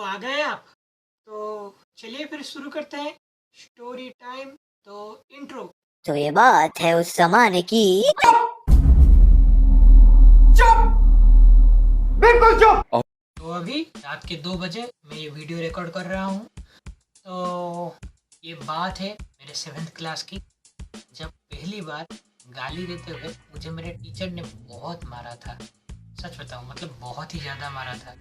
तो आ गए आप। तो चलिए फिर शुरू करते हैं स्टोरी टाइम। तो इंट्रो। तो ये बात है उस जमाने की। चुप, बिल्कुल चुप। तो अभी रात के 2 बजे मैं ये वीडियो रिकॉर्ड कर रहा हूँ। तो ये बात है मेरे 7th क्लास की, जब पहली बार गाली देते हुए मुझे मेरे टीचर ने बहुत मारा था। सच बताऊँ, मतलब बहुत ही ज़्यादा मारा था।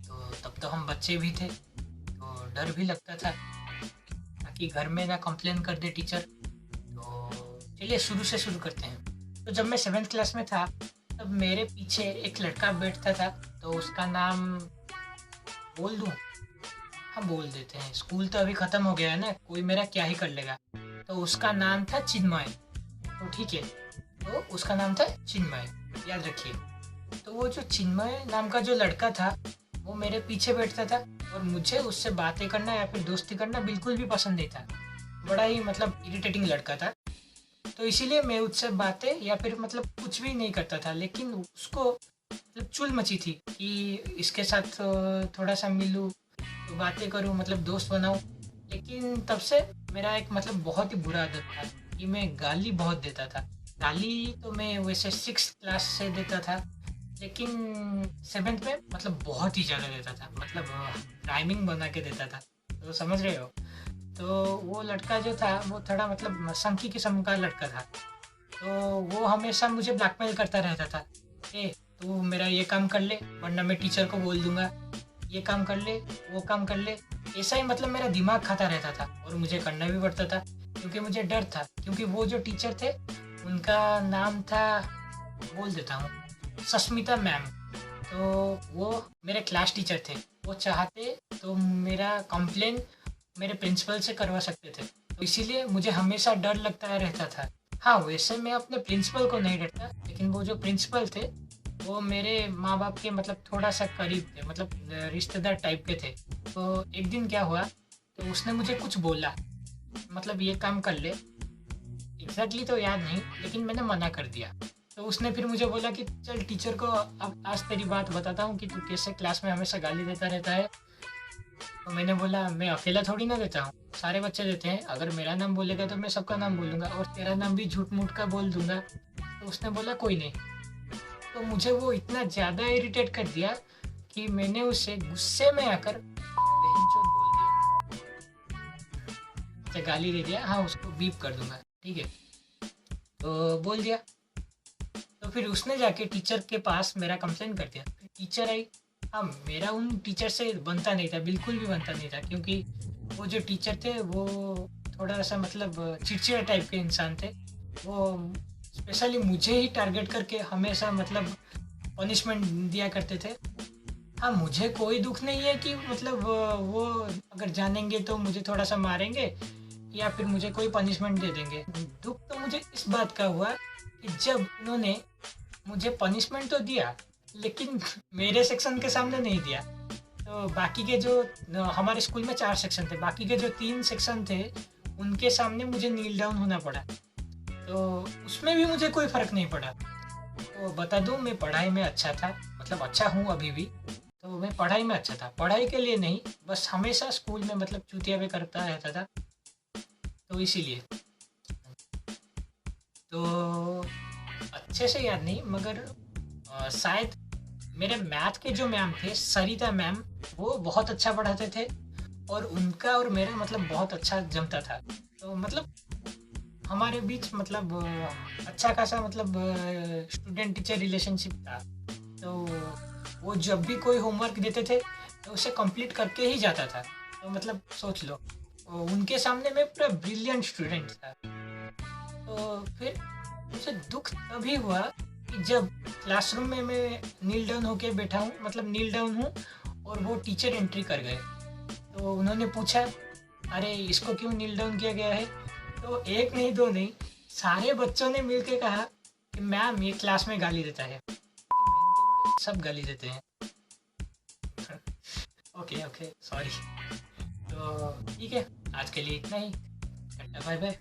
तो तब तो हम बच्चे भी थे, तो डर भी लगता था ताकि घर में ना कंप्लेन कर दे टीचर। तो चलिए शुरू से शुरू करते हैं। तो जब मैं 7th क्लास में था, तब मेरे पीछे एक लड़का बैठता था। तो उसका नाम बोल दूँ? हाँ, बोल देते हैं। स्कूल तो अभी ख़त्म हो गया है ना, कोई मेरा क्या ही कर लेगा। तो उसका नाम था चिन्मय। तो ठीक है, तो उसका नाम था चिन्मय, याद रखिए। तो वो जो चिन्मय नाम का जो लड़का था, वो मेरे पीछे बैठता था और मुझे उससे बातें करना या फिर दोस्ती करना बिल्कुल भी पसंद नहीं था। बड़ा ही मतलब इरिटेटिंग लड़का था। तो इसीलिए मैं उससे बातें या फिर मतलब कुछ भी नहीं करता था। लेकिन उसको मतलब चुल मची थी कि इसके साथ थोड़ा सा मिलूँ, तो बातें करूँ, मतलब दोस्त बनाऊँ। लेकिन तब से मेरा एक मतलब बहुत ही बुरा आदत था कि मैं गाली बहुत देता था। गाली तो मैं वैसे 6th क्लास से देता था, लेकिन 7th में मतलब बहुत ही ज़्यादा देता था। मतलब राइमिंग बना के देता था, तो समझ रहे हो। तो वो लड़का जो था वो थोड़ा मतलब संकी किस्म का लड़का था। तो वो हमेशा मुझे ब्लैकमेल करता रहता था। ए, तू मेरा ये काम कर ले वरना मैं टीचर को बोल दूंगा, ये काम कर ले, वो काम कर ले। ऐसा ही मतलब मेरा दिमाग खाता रहता था और मुझे करना भी पड़ता था क्योंकि मुझे डर था। क्योंकि वो जो टीचर थे उनका नाम था, बोल देता हूँ, सस्मिता मैम। तो वो मेरे क्लास टीचर थे। वो चाहते तो मेरा कंप्लेन मेरे प्रिंसिपल से करवा सकते थे। तो इसीलिए मुझे हमेशा डर लगता रहता था। हाँ, वैसे मैं अपने प्रिंसिपल को नहीं डरता, लेकिन वो जो प्रिंसिपल थे वो मेरे माँ बाप के मतलब थोड़ा सा करीब थे, मतलब रिश्तेदार टाइप के थे। तो एक दिन क्या हुआ, तो उसने मुझे कुछ बोला, मतलब ये काम कर ले। एग्जैक्टली तो याद नहीं, लेकिन मैंने मना कर दिया। तो उसने फिर मुझे बोला कि चल टीचर को अब आज तेरी बात बताता हूँ कि तू कैसे क्लास में हमेशा गाली देता रहता है। तो मैंने बोला मैं अकेला थोड़ी ना देता हूँ, सारे बच्चे देते हैं। अगर मेरा नाम बोलेगा तो मैं सबका नाम बोलूँगा और तेरा नाम भी झूठ मूठ का बोल दूंगा। तो उसने बोला कोई नहीं। तो मुझे वो इतना ज़्यादा इरिटेट कर दिया कि मैंने उसे गुस्से में आकर बहनचोद बोल दिया। अच्छा, गाली दे दिया, हाँ, उसको बीप कर दूंगा, ठीक है। तो बोल दिया। तो फिर उसने जाके टीचर के पास मेरा कंप्लेन कर दिया। फिर टीचर आई। हाँ, मेरा उन टीचर से बनता नहीं था, बिल्कुल भी बनता नहीं था, क्योंकि वो जो टीचर थे वो थोड़ा सा मतलब चिड़चिड़ा टाइप के इंसान थे। वो स्पेशली मुझे ही टारगेट करके हमेशा मतलब पनिशमेंट दिया करते थे। हाँ, मुझे कोई दुख नहीं है कि मतलब वो अगर जानेंगे तो मुझे थोड़ा सा मारेंगे या फिर मुझे कोई पनिशमेंट दे देंगे। दुख तो मुझे इस बात का हुआ कि जब उन्होंने मुझे पनिशमेंट तो दिया, लेकिन मेरे सेक्शन के सामने नहीं दिया। तो बाकी के जो हमारे स्कूल में 4 सेक्शन थे, बाकी के जो 3 सेक्शन थे उनके सामने मुझे नील डाउन होना पड़ा। तो उसमें भी मुझे कोई फ़र्क नहीं पड़ा। तो बता दूँ, मैं पढ़ाई में अच्छा था, मतलब अच्छा हूँ अभी भी। तो मैं पढ़ाई में अच्छा था, पढ़ाई के लिए नहीं, बस हमेशा स्कूल में मतलब चूतिया भी करता रहता था, तो इसीलिए। तो अच्छे से याद नहीं, मगर शायद मेरे मैथ के जो मैम थे, सरिता मैम, वो बहुत अच्छा पढ़ाते थे और उनका और मेरा मतलब बहुत अच्छा जमता था। तो मतलब हमारे बीच मतलब अच्छा खासा मतलब स्टूडेंट टीचर रिलेशनशिप था। तो वो जब भी कोई होमवर्क देते थे तो उसे कंप्लीट करके ही जाता था। तो मतलब सोच लो, उनके सामने मैं पूरा ब्रिलियंट स्टूडेंट था। तो फिर मुझे दुख तभी हुआ कि जब क्लासरूम में मैं नील डाउन होके बैठा हूँ, मतलब नील डाउन हूँ, और वो टीचर एंट्री कर गए। तो उन्होंने पूछा, अरे इसको क्यों नील डाउन किया गया है? तो एक नहीं दो नहीं, सारे बच्चों ने मिलके कहा कि मैम ये क्लास में गाली देता है। बहन के लोड़े, सब गाली देते हैं। Okay okay, sorry. तो ठीक है, आज के लिए इतना ही। Tata bye bye.